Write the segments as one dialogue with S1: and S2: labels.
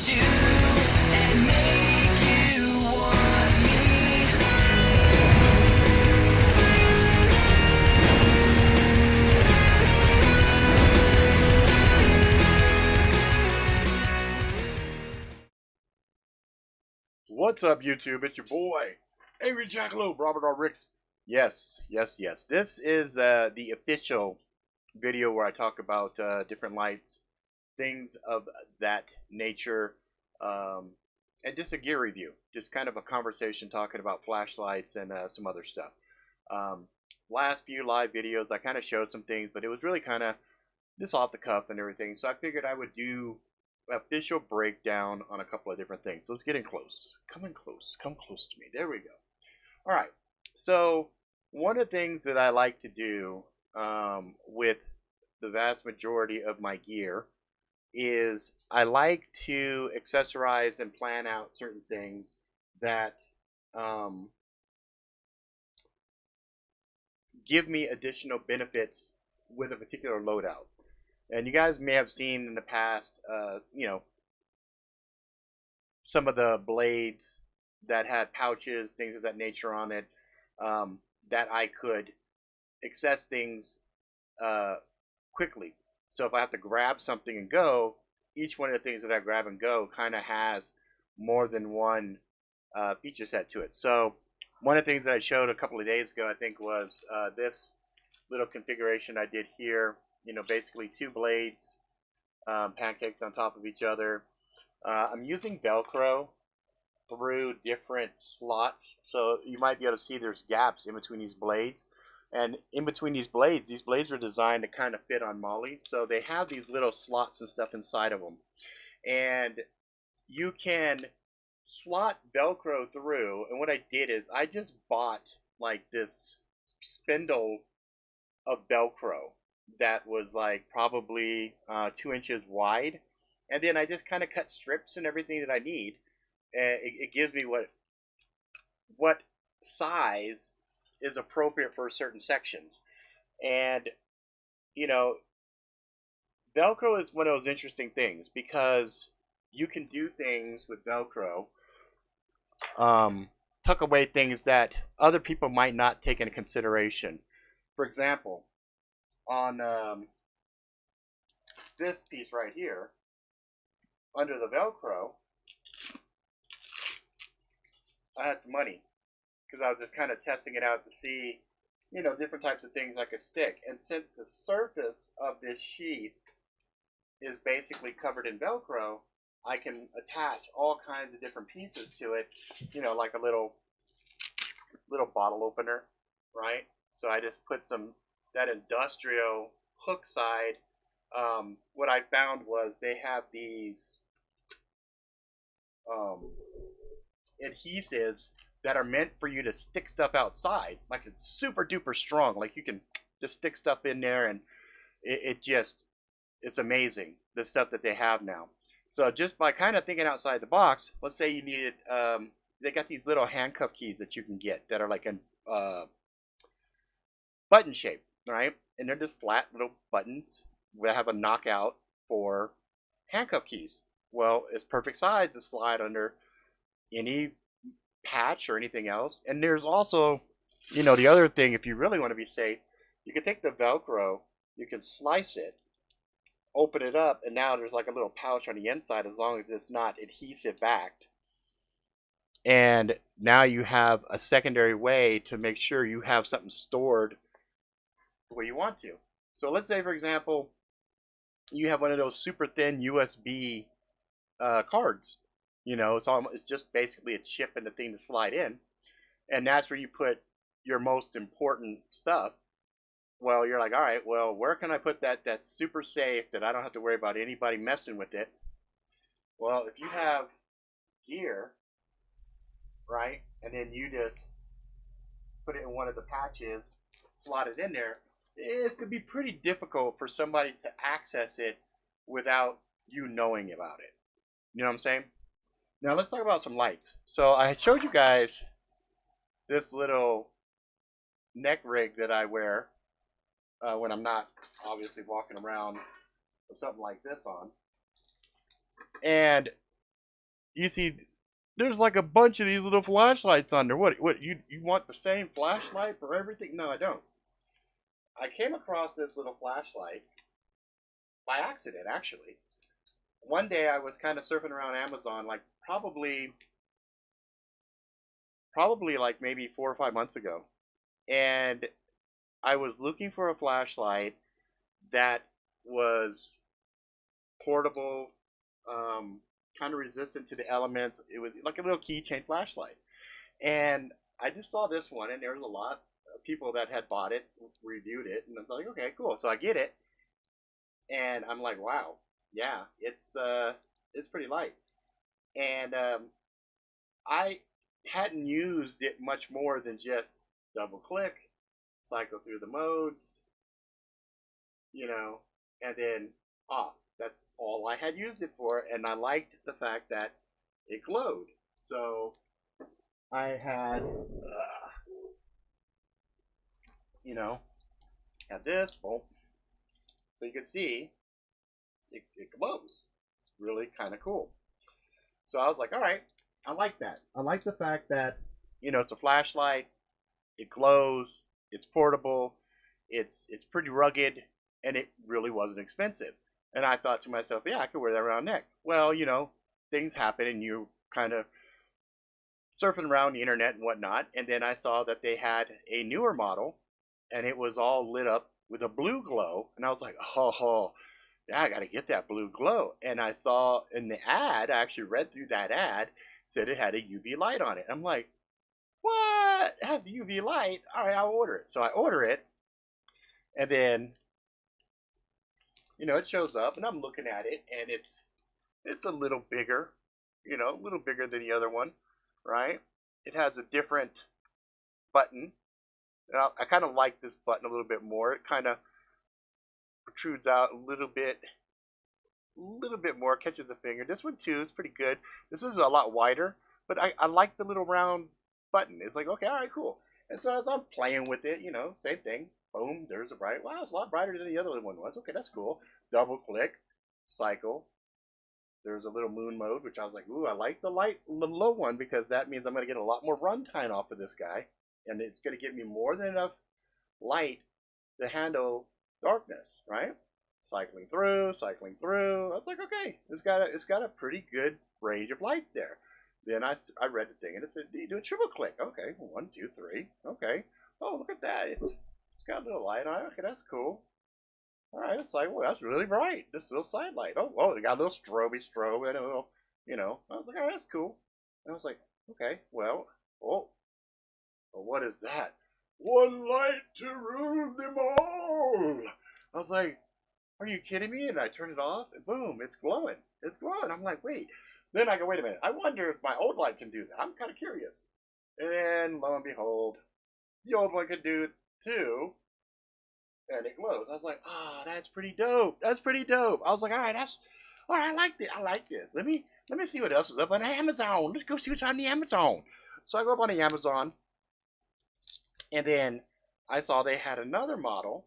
S1: you and make you want me.
S2: What's up, YouTube? It's your boy, Angry Jackalope, Robert R. Ricks. Yes. This is the official video where I talk about different lights, things of that nature, and just a gear review. Just kind of a conversation talking about flashlights and some other stuff. Last few live videos, I kind of showed some things, but it was really kind of just off the cuff and everything. So I figured I would do official breakdown on a couple of different things. So let's get in close. Come close to me. There we go. All right. So one of the things that I like to do with the vast majority of my gear is I like to accessorize and plan out certain things that give me additional benefits with a particular loadout. And you guys may have seen in the past, some of the blades that had pouches, things of that nature on it, that I could access things quickly. So if I have to grab something and go, each one of the things that I grab and go kind of has more than one feature set to it. So one of the things that I showed a couple of days ago, I think, was this little configuration I did here. Basically two blades pancaked on top of each other. I'm using Velcro through different slots, so you might be able to see there's gaps in between these blades. And in between these blades were designed to kind of fit on Molly, so they have these little slots and stuff inside of them. And you can slot Velcro through, and what I did is I just bought like this spindle of Velcro that was like probably 2 inches wide, and then I just kind of cut strips and everything that I need, and it gives me what size is appropriate for certain sections. And Velcro is one of those interesting things because you can do things with Velcro, tuck away things that other people might not take into consideration. For example, on this piece right here, under the Velcro, I had some money because I was just kind of testing it out to see, different types of things I could stick. And since the surface of this sheath is basically covered in Velcro, I can attach all kinds of different pieces to it, like a little bottle opener, right? So I just put that industrial hook side. What I found was they have these adhesives that are meant for you to stick stuff outside. Like, it's super duper strong. Like, you can just stick stuff in there, and it's amazing, the stuff that they have now. So just by kind of thinking outside the box, let's say you needed, they got these little handcuff keys that you can get that are like a button shape, right? And they're just flat little buttons that have a knockout for handcuff keys. Well, it's perfect size to slide under any patch or anything else. And there's also, the other thing, if you really want to be safe, you can take the Velcro, you can slice it, open it up, and now there's like a little pouch on the inside as long as it's not adhesive backed. And now you have a secondary way to make sure you have something stored the way you want to. So let's say, for example, you have one of those super thin USB cards. It's just basically a chip and the thing to slide in, and that's where you put your most important stuff. Well, you're like, all right, well, where can I put that that's super safe, that I don't have to worry about anybody messing with it? Well, if you have gear, right, and then you just put it in one of the patches, slot it in there, it's going to be pretty difficult for somebody to access it without you knowing about it. You know what I'm saying? Now let's talk about some lights. So I showed you guys this little neck rig that I wear when I'm not obviously walking around with something like this on. And you see, there's like a bunch of these little flashlights on there. What you want the same flashlight for everything? No, I don't. I came across this little flashlight by accident, actually. One day I was kind of surfing around Amazon, like probably like maybe 4 or 5 months ago, and I was looking for a flashlight that was portable, um, kind of resistant to the elements. It was like a little keychain flashlight, and I just saw this one, and there was a lot of people that had bought it, reviewed it, and I was like, okay, cool. So I get it, and I'm like, wow, yeah, it's pretty light, and I hadn't used it much more than just double click, cycle through the modes, you know, and then off. That's all I had used it for, and I liked the fact that it glowed. So I had, you know, had this, boom. So you can see it glows. It's really kind of cool. So I was like, all right, I like that. I like the fact that, it's a flashlight, it glows, it's portable, it's pretty rugged, and it really wasn't expensive. And I thought to myself, yeah, I could wear that around neck. Well, things happen, and you kind of surfing around the internet and whatnot, and then I saw that they had a newer model, and it was all lit up with a blue glow, and I was like, oh, yeah, I got to get that blue glow. And I saw in the ad, I actually read through that ad, said it had a UV light on it. I'm like, what? It has a UV light? All right, I'll order it. So I order it, and then it shows up, and I'm looking at it, and it's a little bigger, a little bigger than the other one, right? It has a different button. I kind of like this button a little bit more. It kind of protrudes out a little bit more, catches the finger. This one too is pretty good. This is a lot wider, but I like the little round button. It's like, okay, all right, cool. And so as I'm playing with it, same thing. Boom, there's a bright. Wow, it's a lot brighter than the other one was. Okay, that's cool. Double click, cycle. There's a little moon mode, which I was like, ooh, I like the low one, because that means I'm going to get a lot more runtime off of this guy, and it's going to give me more than enough light to handle darkness, right? Cycling through, cycling through. I was like, okay, it's got a pretty good range of lights there. Then I read the thing, and it said, you do a triple click. Okay, 1, 2, 3. Okay. Oh, look at that. It's got a little light on it. Okay, that's cool. All right, it's like, well, that's really bright. This little side light. Oh, they got a little strobe and a little, I was like, all right, that's cool. And I was like, okay, well, what is that? One light to rule them all. I was like, are you kidding me? And I turn it off, and boom, it's glowing. It's glowing. I'm like, wait. Then I go, wait a minute. I wonder if my old light can do that. I'm kind of curious. And lo and behold, the old one can do it too. And it glows. I was like, that's pretty dope. That's pretty dope. I was like, all right, I like this. I like this. Let me see what else is up on Amazon. Let's go see what's on the Amazon. So I go up on the Amazon, and then I saw they had another model,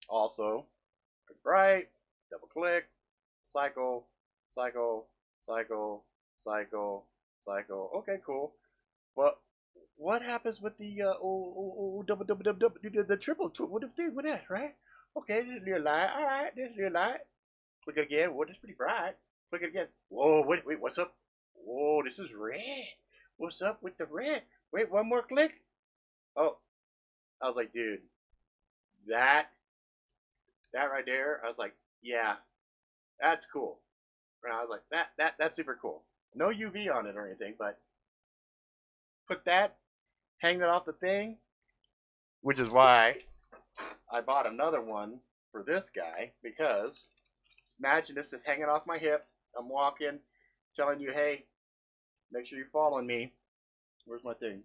S2: also bright, double click, cycle, cycle, cycle, cycle, cycle. Okay, cool. But what happens with the the triple? What if they with that, right? Okay, this is your light. All right, this is your light. Click it again. Whoa, this is pretty bright. Click it again. Whoa, wait, what's up? Whoa, this is red. What's up with the red? Wait, one more click. Oh, I was like, dude, that right there. I was like, yeah, that's cool. And I was like, that's super cool. No UV on it or anything, but put that, hang that off the thing, which is why I bought another one for this guy, because imagine this is hanging off my hip. I'm walking, telling you, hey, make sure you're following me. Where's my thing?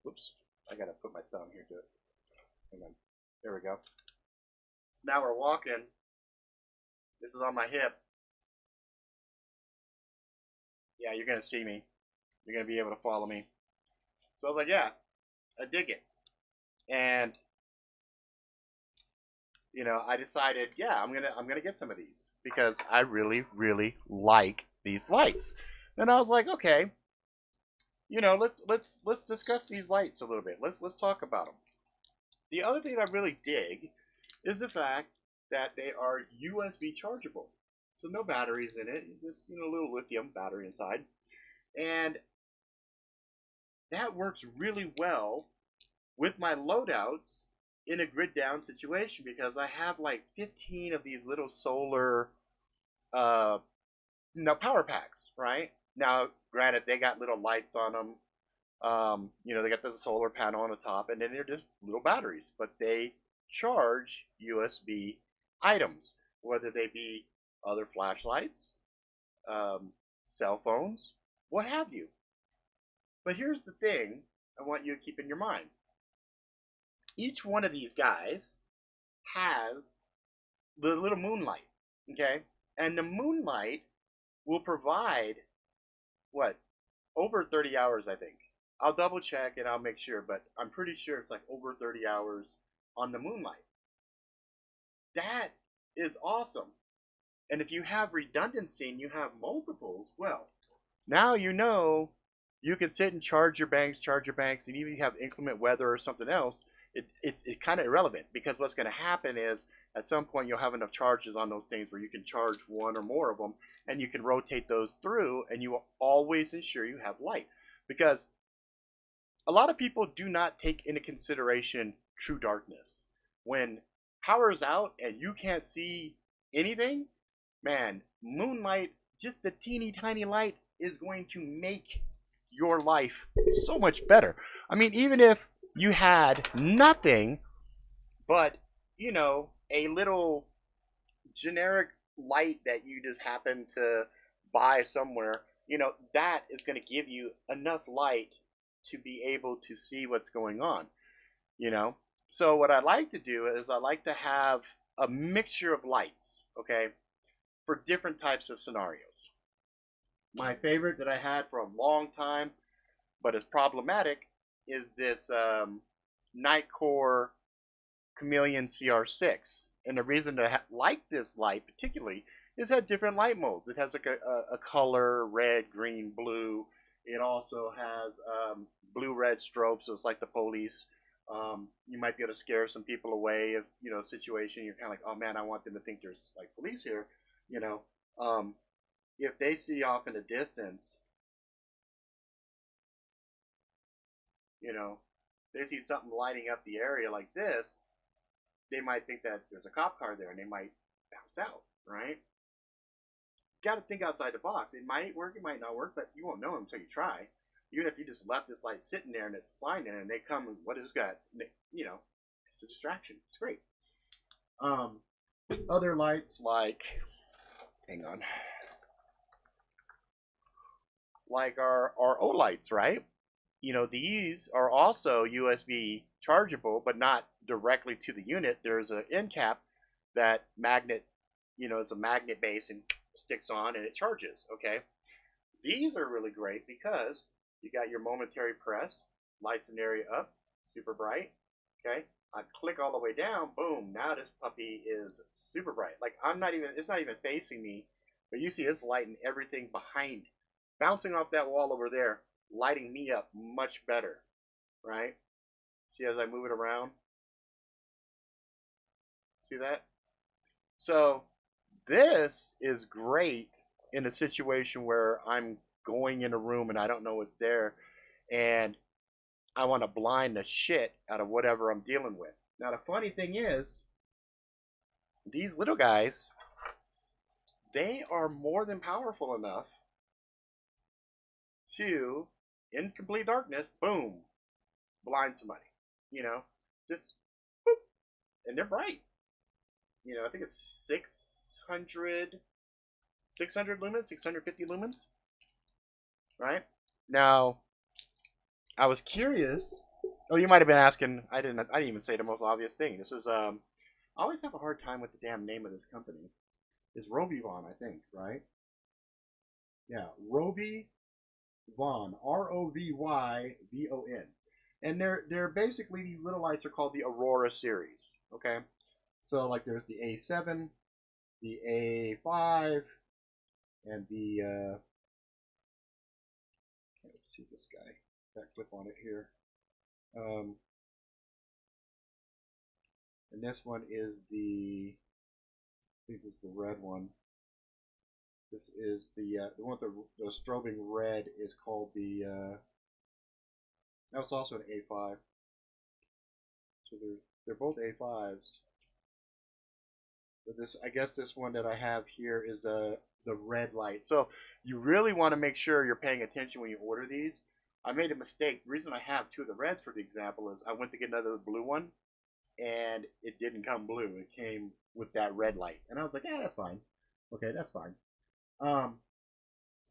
S2: Whoops. I gotta put my thumb here to it. Hang on. There we go. So now we're walking. This is on my hip. Yeah, you're gonna see me. You're gonna be able to follow me. So I was like, yeah, I dig it. And I decided, yeah, I'm gonna get some of these because I really, really like these lights. And I was like, okay, let's discuss these lights a little bit. Let's talk about them. The other thing I really dig is the fact that they are USB chargeable. So no batteries in it. It's just a little lithium battery inside, and that works really well with my loadouts in a grid down situation because I have like 15 of these little solar uh power packs, right? Now, granted, they got little lights on them. They got the solar panel on the top, and then they're just little batteries, but they charge USB items, whether they be other flashlights, um, cell phones, what have you. But here's the thing I want you to keep in your mind. Each one of these guys has the little moonlight, okay? And the moonlight will provide what, over 30 hours, I think. I'll double check and I'll make sure, but I'm pretty sure it's like over 30 hours on the moonlight. That is awesome. And if you have redundancy and you have multiples, well, now you can sit and charge your banks, and even if you have inclement weather or something else, it's kind of irrelevant because what's going to happen is at some point you'll have enough charges on those things where you can charge one or more of them, and you can rotate those through, and you will always ensure you have light. Because a lot of people do not take into consideration true darkness. When power is out and you can't see anything, man, moonlight, just the teeny tiny light, is going to make your life so much better. I mean, even if you had nothing but, a little generic light that you just happen to buy somewhere, that is going to give you enough light to be able to see what's going on, you know? So what I like to do is I like to have a mixture of lights, okay, for different types of scenarios. My favorite that I had for a long time, but is problematic, is this Nitecore Chameleon CR6. And the reason to like this light particularly is it had different light modes. It has like a color, red, green, blue. It also has blue-red strobes, so it's like the police. You might be able to scare some people away if, a situation you're kind of like, oh man, I want them to think there's like police here. You know, if they see off in the distance, you know, they see something lighting up the area like this, they might think that there's a cop car there and they might bounce out, right? Got to think outside the box. It might work, it might not work, but you won't know until you try. Even if you just left this light sitting there and it's flying in and they come and what is that? It's a distraction. It's great. Other lights like, hang on, like our O lights, right? These are also USB chargeable, but not directly to the unit. There's an end cap that is a magnet base and sticks on and it charges, okay? These are really great because you got your momentary press, lights an area up, super bright, okay? I click all the way down, boom, now this puppy is super bright. Like it's not even facing me, but you see it's lighting everything behind, bouncing off that wall over there, lighting me up much better, right? See as I move it around? See that? So this is great in a situation where I'm going in a room and I don't know what's there and I want to blind the shit out of whatever I'm dealing with. Now the funny thing is, these little guys, they are more than powerful enough to, in complete darkness, boom, blind somebody. Just boop, and they're bright. I think it's 600 lumens, 650 lumens, right? Now, I was curious. Oh, you might have been asking. I didn't even say the most obvious thing. This is I always have a hard time with the damn name of this company. It's Rovivon, I think, right? Yeah, Rovivon, Rovyvon, and they're basically, these little lights are called the Aurora series. Okay, So like there's the A7, the A5, and the let's see this guy. Got clip on it here. And this one is the, I think this is the red one. This is the one with the strobing red is called the. That's also an A5. So they're both A5s. But this, I guess, this one that I have here is the red light. So you really want to make sure you're paying attention when you order these. I made a mistake. The reason I have two of the reds, for the example, is I went to get another blue one, and it didn't come blue. It came with that red light, and I was like, yeah, that's fine. Okay, that's fine. Now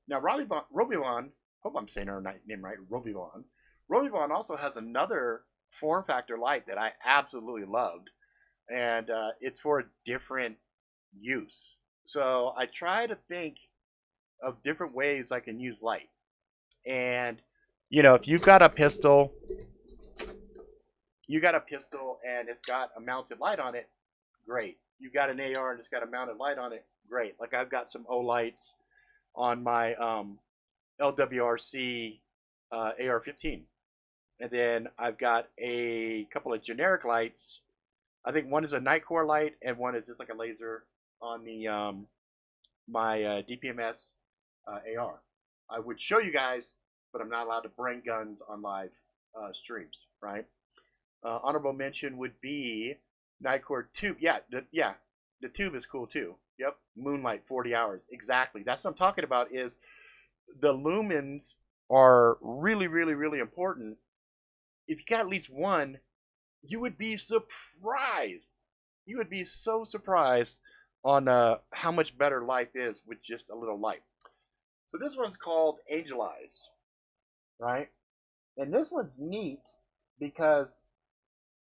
S2: Rovivon, hope I'm saying her name right, Rovivon. Rovivon also has another form factor light that I absolutely loved, and it's for a different use. So I try to think of different ways I can use light. And if you've got a pistol, and it's got a mounted light on it, great. You've got an AR and it's got a mounted light on it, great. Like I've got some O lights on my LWRC AR-15, and then I've got a couple of generic lights. I think one is a Nitecore light and one is just like a laser on the my DPMS AR. I would show you guys, but I'm not allowed to bring guns on live streams, right? Honorable mention would be Nitecore Tube. Yeah, the tube is cool too. Yep, Moonlight 40 hours. Exactly. That's what I'm talking about. Is the lumens are really, really, really important. If you got at least one, you would be surprised. You would be so surprised on how much better life is with just a little light. So this one's called Angel Eyes, right? And this one's neat because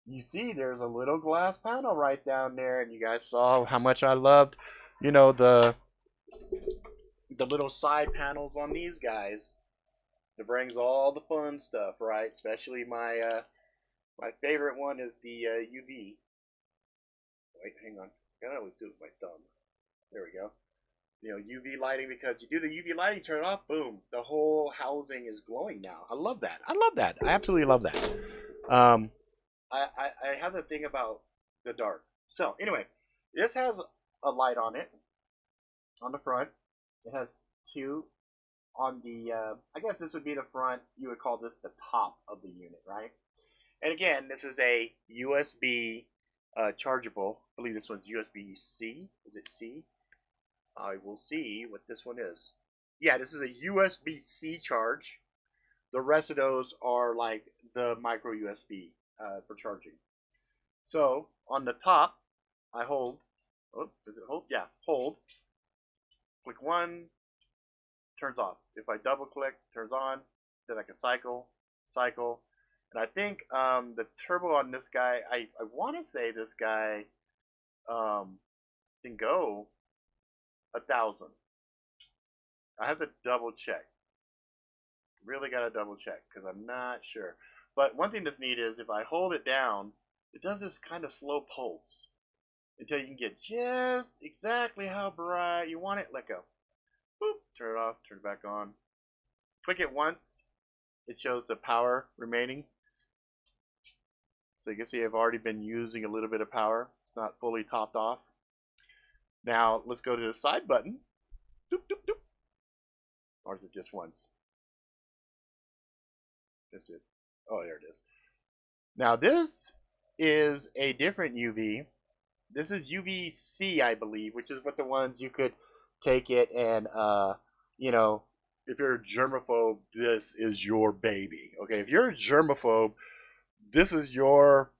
S2: you see there's a little glass panel right down there, and you guys saw how much I loved, the little side panels on these guys. It brings all the fun stuff, right? Especially my favorite one is the UV. Wait, hang on. I gotta always do it with my thumb. There we go. UV lighting, because you do the UV lighting, turn it off, boom, the whole housing is glowing now. I love that. I absolutely love that. I have the thing about the dark. So anyway, this has a light on it on the front. It has two on the. I guess this would be the front. You would call this the top of the unit, right? And again, this is a USB chargeable. I believe this one's USB-C. Is it C? I will see what this one is. Yeah, this is a USB-C charge. The rest of those are like the micro USB for charging. So on the top, I hold. Oh, does it hold? Yeah, hold. Click one, turns off. If I double click, turns on. Then I can cycle. And I think the turbo on this guy, I want to say this guy can go 1,000. I have to double check. Really got to double check because I'm not sure. But one thing that's neat is if I hold it down, it does this kind of slow pulse until you can get just exactly how bright you want it. Let go. Boop. Turn it off. Turn it back on. Click it once. It shows the power remaining. So you can see I've already been using a little bit of power. It's not fully topped off. Now let's go to the side button. Doop, doop, doop. Or is it just once? That's it. Oh, there it is. Now this is a different UV. This is UVC, I believe, which is what the ones you could take it and, if you're a germaphobe, this is your baby. Okay, if you're a germaphobe, this is your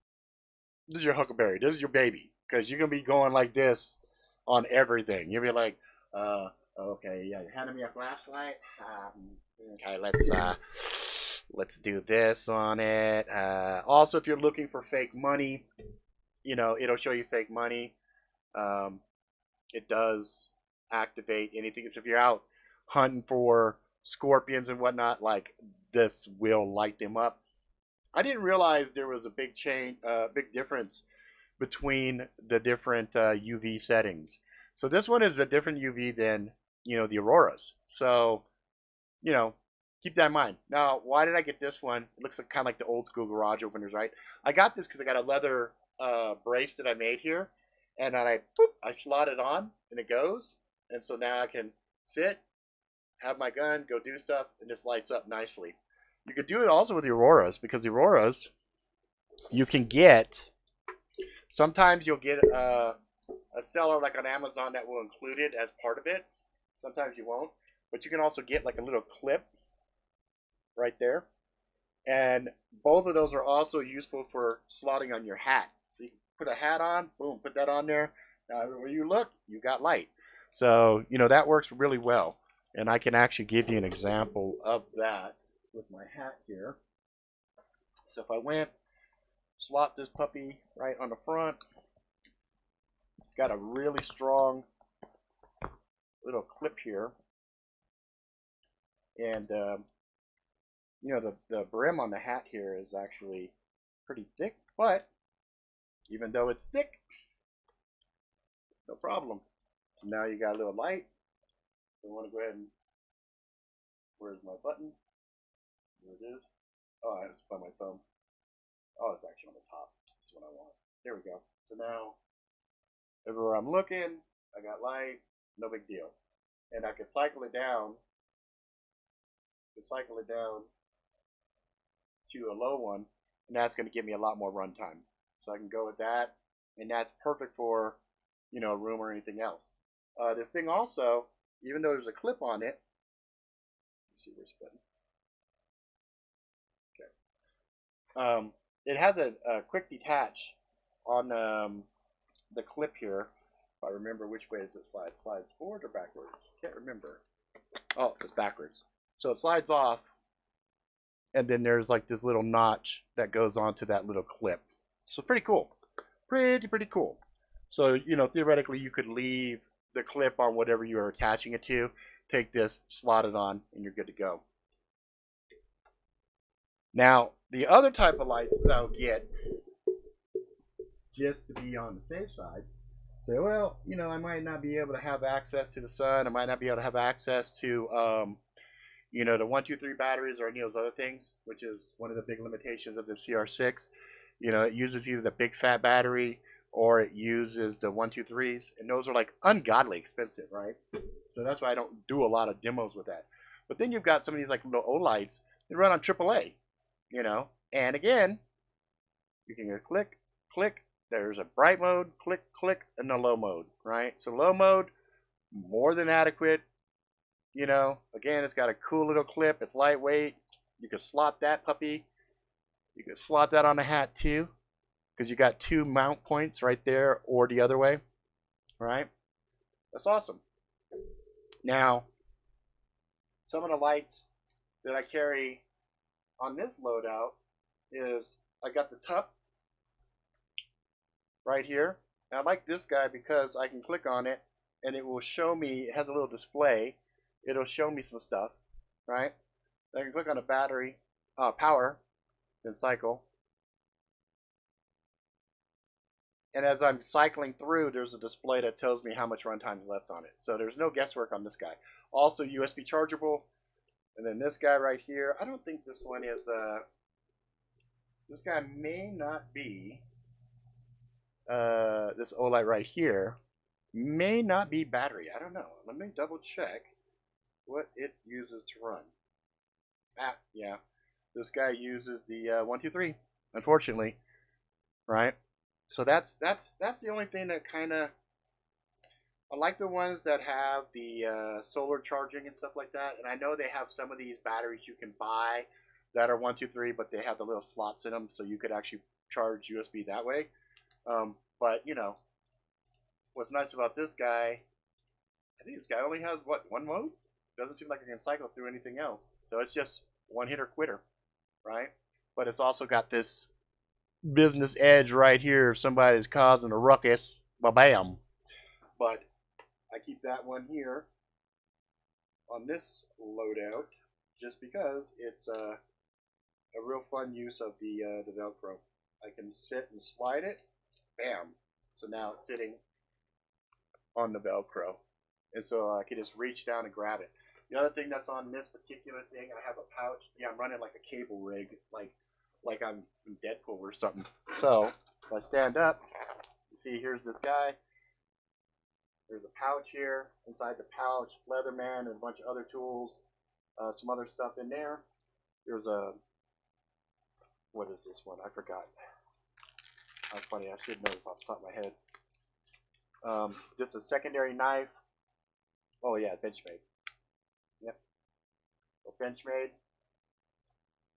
S2: huckleberry. This is your baby, because you're gonna be going like this on everything. You'll be like, okay, yeah, you're handing me a flashlight. Okay, let's do this on it. Also, if you're looking for fake money, it'll show you fake money. It does activate anything. So if you're out hunting for scorpions and whatnot, like this will light them up. I didn't realize there was a big difference between the different UV settings. So this one is a different UV than, the Auroras. So, you know, keep that in mind. Now, why did I get this one? It looks like, kind of like the old school garage openers, right? I got this because I got a leather brace that I made here, and then I slot it on, and it goes. And so now I can sit, have my gun, go do stuff, and this lights up nicely. You could do it also with the Auroras, because the Auroras, you can get, sometimes you'll get a seller like on Amazon that will include it as part of it. Sometimes you won't. But you can also get like a little clip right there. And both of those are also useful for slotting on your hat. So you can put a hat on, boom, put that on there. Now everywhere you look, you got light. So, that works really well. And I can actually give you an example of that with my hat here. So if I went, slot this puppy right on the front. It's got a really strong little clip here. And, the brim on the hat here is actually pretty thick. But even though it's thick, no problem. So now you got a little light. So I want to go ahead and, where's my button? There it is. Oh, I just by my thumb. Oh, it's actually on the top. That's what I want. There we go. So now, everywhere I'm looking, I got light. No big deal. And I can cycle it down. To a low one, and that's going to give me a lot more runtime. So I can go with that, and that's perfect for, a room or anything else. This thing also, even though there's a clip on it, let's see where's the button. Okay. It has a quick detach on the clip here. If I remember which way does it slide. Slides forward or backwards? Can't remember. Oh, it's backwards. So it slides off, and then there's like this little notch that goes onto that little clip. So pretty cool. Pretty cool. So, theoretically you could leave the clip on whatever you are attaching it to, take this, slot it on, and you're good to go. Now, the other type of lights that I'll get, just to be on the safe side, say, well, I might not be able to have access to the sun. I might not be able to have access to, the 123 batteries or any of those other things, which is one of the big limitations of the CR6. It uses either the big fat battery or it uses the 123s, and those are like ungodly expensive, right? So that's why I don't do a lot of demos with that. But then you've got some of these like little O-lights that run on AAA, and again, you can go click, click. There's a bright mode, click, click, and a low mode, right? So low mode, more than adequate. Again, it's got a cool little clip. It's lightweight. You can slot that puppy. You can slot that on the hat too, because you got 2 mount points right there or the other way, right? That's awesome. Now, some of the lights that I carry on this loadout is I got the Tup right here. Now, I like this guy because I can click on it and it will show me, it has a little display. It'll show me some stuff, right? I can click on a battery, power, then cycle. And as I'm cycling through, there's a display that tells me how much runtime is left on it. So there's no guesswork on this guy. Also USB chargeable. And then this guy right here, I don't think this one is, this guy may not be, this OLED right here, may not be battery. I don't know. Let me double check what it uses to run. Yeah. This guy uses the 123, unfortunately, right? So that's the only thing that kind of, I like the ones that have the solar charging and stuff like that. And I know they have some of these batteries you can buy that are 123, but they have the little slots in them, so you could actually charge USB that way. But what's nice about this guy, I think this guy only has one mode. Doesn't seem like it can cycle through anything else. So it's just one hitter quitter, right? But it's also got this business edge right here if somebody's causing a ruckus. Ba-bam. But I keep that one here on this loadout just because it's a real fun use of the Velcro. I can sit and slide it, bam. So now it's sitting on the Velcro. And so I can just reach down and grab it. The other thing that's on this particular thing, I have a pouch. Yeah, I'm running like a cable rig, like I'm in Deadpool or something. So if I stand up, you see here's this guy. There's a pouch here. Inside the pouch, Leatherman and a bunch of other tools, some other stuff in there. There's a, what is this one? I forgot. That's funny. I should know this off the top of my head. Just a secondary knife. Oh yeah, Benchmade. Yep, a Benchmade.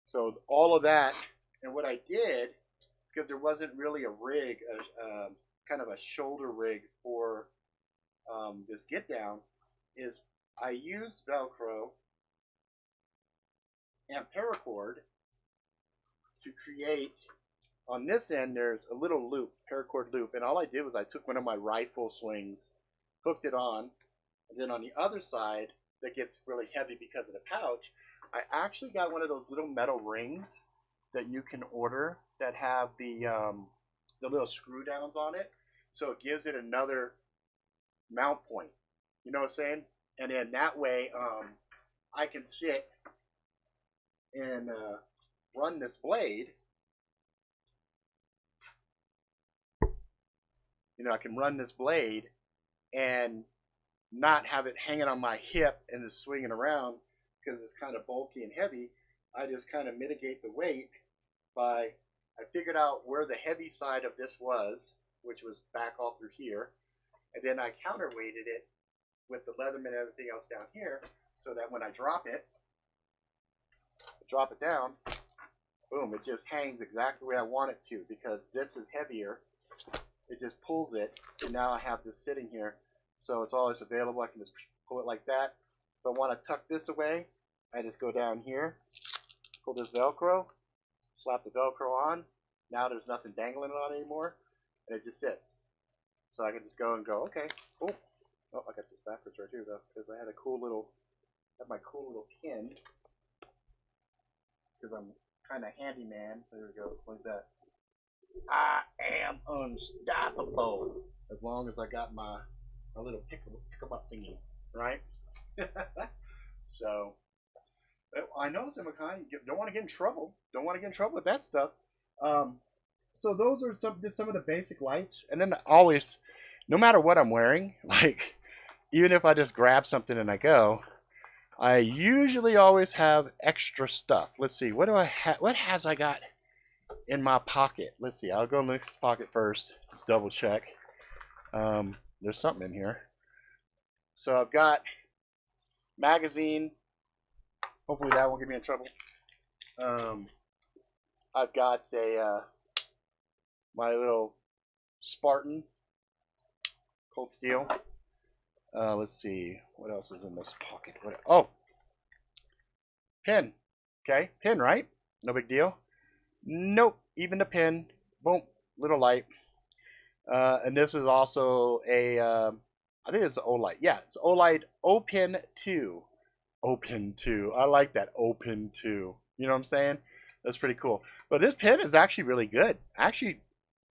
S2: So all of that, and what I did, because there wasn't really a rig, kind of a shoulder rig for this get down, is I used Velcro and paracord to create. On this end, there's a little loop, paracord loop, and all I did was I took one of my rifle slings, hooked it on, and then on the other side, that gets really heavy because of the pouch, I actually got one of those little metal rings that you can order that have the little screw downs on it, so it gives it another mount point. You know what I'm saying? And then that way, I can sit and run this blade. You know, I can run this blade and not have it hanging on my hip and just swinging around because it's kind of bulky and heavy. I just kind of mitigate the weight by, I figured out where the heavy side of this was, which was back all through here, and then I counterweighted it with the Leatherman and everything else down here, so that when I drop it down, boom, it just hangs exactly the way I want it to, because this is heavier. It just pulls it, and now I have this sitting here, so it's always available. I can just pull it like that. If I want to tuck this away, I just go down here, pull this Velcro, slap the Velcro on. Now there's nothing dangling on it anymore, and it just sits. So I can just go and go, okay, cool. Oh, I got this backwards right here though, because I had my cool little pin, because I'm kind of handyman. There we go, like that. I am unstoppable as long as I got my little pick 'em up thingy, right? So I know some kind don't want to get in trouble. Don't want to get in trouble with that stuff. So those are just some of the basic lights, and then always, no matter what I'm wearing, like even if I just grab something and I go, I usually always have extra stuff. Let's see, what do I have? What has I got in my pocket? Let's see. I'll go in this pocket first. Just double check. There's something in here. So I've got magazine. Hopefully that won't get me in trouble. I've got a my little Spartan cold steel. Let's see what else is in this pocket. Oh, pin. Okay, pin, right? No big deal. Nope, even the pin. Boom, little light. And this is also a, I think it's an Olight. Yeah, it's Olight Open 2. Open 2. I like that, Open 2. You know what I'm saying? That's pretty cool. But this pin is actually really good. I actually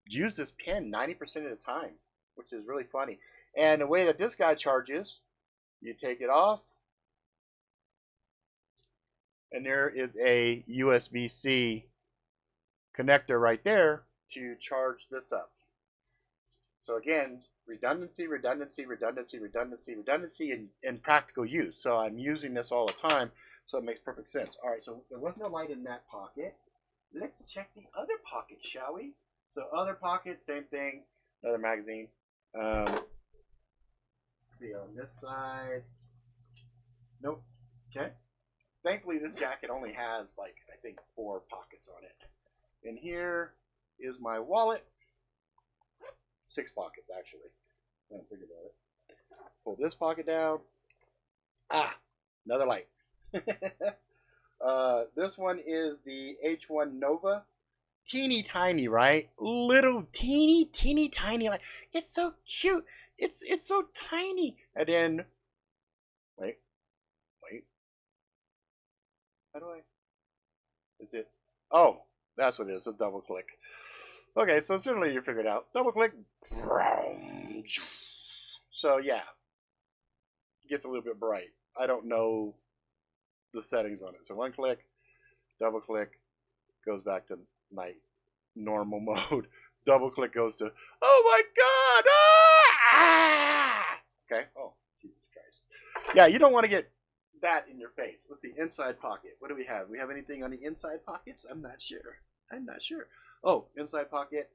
S2: use this pin 90% of the time, which is really funny. And the way that this guy charges, you take it off, and there is a USB-C connector right there to charge this up. So again, redundancy, redundancy, redundancy, redundancy, redundancy in practical use. So I'm using this all the time, so it makes perfect sense. All right, so there was no light in that pocket. Let's check the other pocket, shall we? So other pocket, same thing, another magazine. See on this side. Nope. Okay. Thankfully, this jacket only has like, I think, 4 pockets on it. And here is my wallet. 6 pockets, actually. I don't think about it. Pull this pocket down. Ah, another light. This one is the H1 Nova. Teeny tiny, right? Little teeny tiny light. It's so cute. It's so tiny. And then, wait. How do I? Is it? Oh, that's what it is. A double click. Okay, so certainly you figured out. Double click. So yeah, it gets a little bit bright. I don't know the settings on it. So one click, double click, goes back to night normal mode. Double click goes to, oh my god! Ah! Okay. Oh, Jesus Christ. Yeah, you don't want to get that in your face. Let's see, inside pocket. What do we have? We have anything on the inside pockets? I'm not sure. I'm not sure. Oh, inside pocket.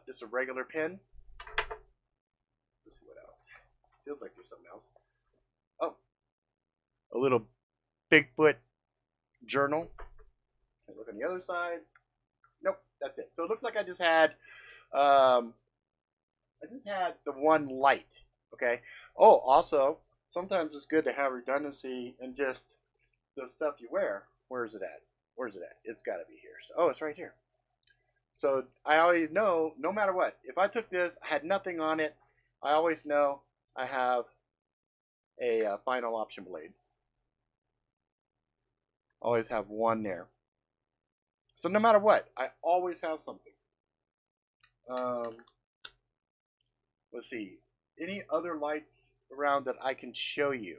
S2: Just a regular pen. Let's see what else. Feels like there's something else. Oh, a little Bigfoot journal. Okay, look on the other side. Nope, that's it. So it looks like I just had the one light. Okay. Oh, also, sometimes it's good to have redundancy and just the stuff you wear. Where is it at? Where's it at? It's got to be here. So, oh, it's right here. So I always know, no matter what, if I took this, I had nothing on it, I always know I have a final option blade. Always have one there. So no matter what, I always have something. Let's see. Any other lights around that I can show you?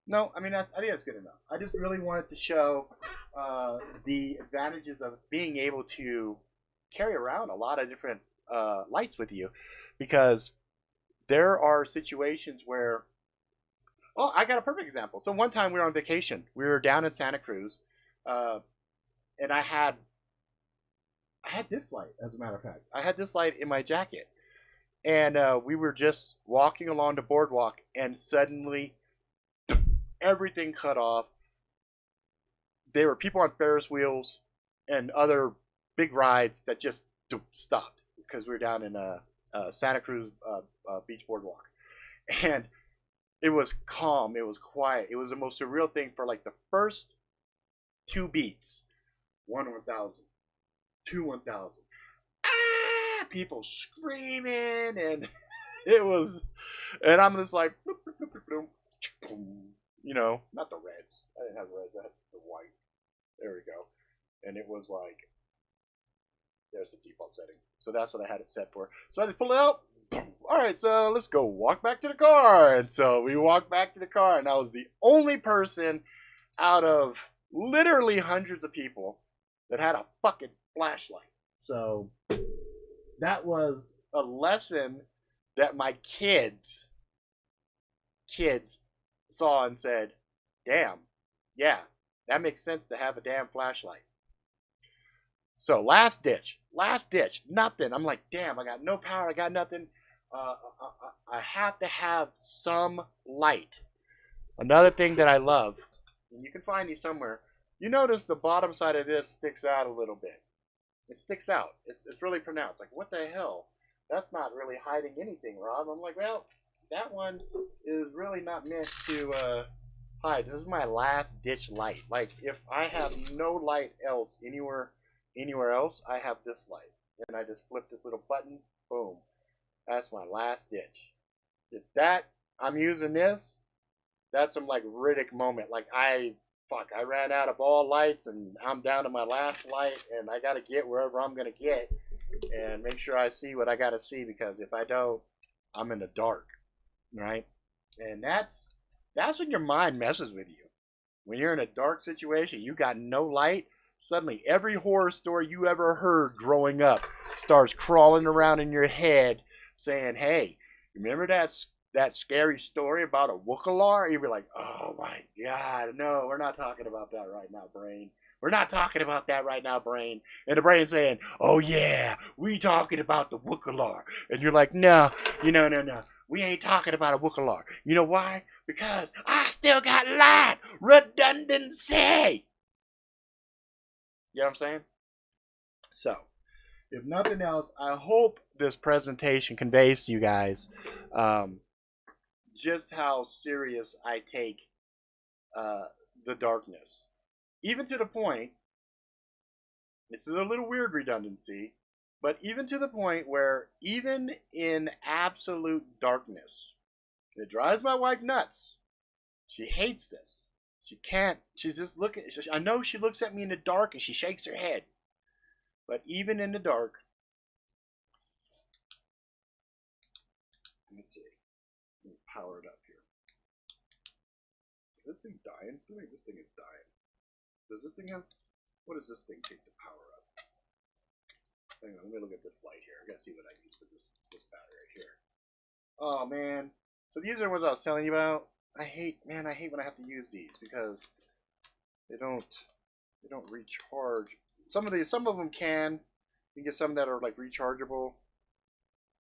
S2: No, I mean, I think that's good enough. I just really wanted to show the advantages of being able to carry around a lot of different lights with you, because there are situations where, oh, I got a perfect example. So one time we were on vacation. We were down in Santa Cruz, and I had this light, as a matter of fact. I had this light in my jacket. And we were just walking along the boardwalk, and suddenly everything cut off. There were people on Ferris wheels and other big rides that just stopped because we were down in Santa Cruz Beach Boardwalk. And it was calm. It was quiet. It was the most surreal thing for like the first 2 beats. 1,000. 1,000. Ah! People screaming, and it was, and I'm just like, you know, not the reds. I didn't have reds. I had the white. There we go. And it was like, there's the default setting. So that's what I had it set for. So I just pulled it out. All right, so let's go walk back to the car. And so we walked back to the car, and I was the only person out of literally hundreds of people that had a fucking flashlight. So that was a lesson that my kids saw and said, damn, yeah, that makes sense to have a damn flashlight. So last ditch, nothing. I'm like, damn, I got no power, I got nothing. I have to have some light. Another thing that I love, and you can find these somewhere, you notice the bottom side of this sticks out a little bit. It sticks out. It's really pronounced. Like, what the hell? That's not really hiding anything, Rob. I'm like, well, that one is really not meant to hide. This is my last ditch light. Like, if I have no light else anywhere else, I have this light. And I just flip this little button. Boom. That's my last ditch. If I'm using this, that's some like Riddick moment. Like, I ran out of all lights, and I'm down to my last light, and I got to get wherever I'm going to get and make sure I see what I got to see, because if I don't, I'm in the dark, right? And that's when your mind messes with you. When you're in a dark situation, you got no light, suddenly every horror story you ever heard growing up starts crawling around in your head saying, hey, remember that scary story about a Wookalar? You'd be like, oh my God, no, we're not talking about that right now, brain. We're not talking about that right now, brain. And the brain's saying, oh yeah, we talking about the Wookalar. And you're like, no. We ain't talking about a Wookalar. You know why? Because I still got light. Redundancy. You know what I'm saying? So, if nothing else, I hope this presentation conveys to you guys just how serious I take the darkness. Even to the point, this is a little weird redundancy, but even to the point where even in absolute darkness, it drives my wife nuts. She hates this. She can't. She's just looking. I know she looks at me in the dark and she shakes her head. But even in the dark, Let's see. Let me power it up here. Is this thing dying? I feel like this thing is dying. Does this thing have... What does this thing take to power up? Hang on, let me look at this light here. I gotta see what I use for this battery right here. Oh, man. So these are the ones I was telling you about. I hate when I have to use these because they don't recharge. Some of them can. You can get some that are like rechargeable,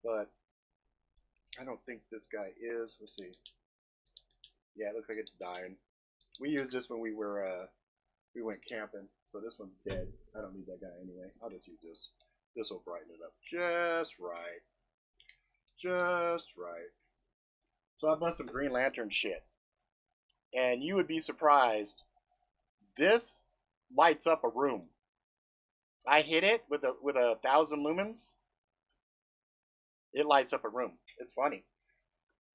S2: but I don't think this guy is. Let's see. Yeah, it looks like it's dying. We used this when we went camping, so this one's dead. I don't need that guy anyway. I'll just use this. This will brighten it up just right. Just right. So I bought some Green Lantern shit. And you would be surprised. This lights up a room. I hit it with a 1,000 lumens. It lights up a room. It's funny.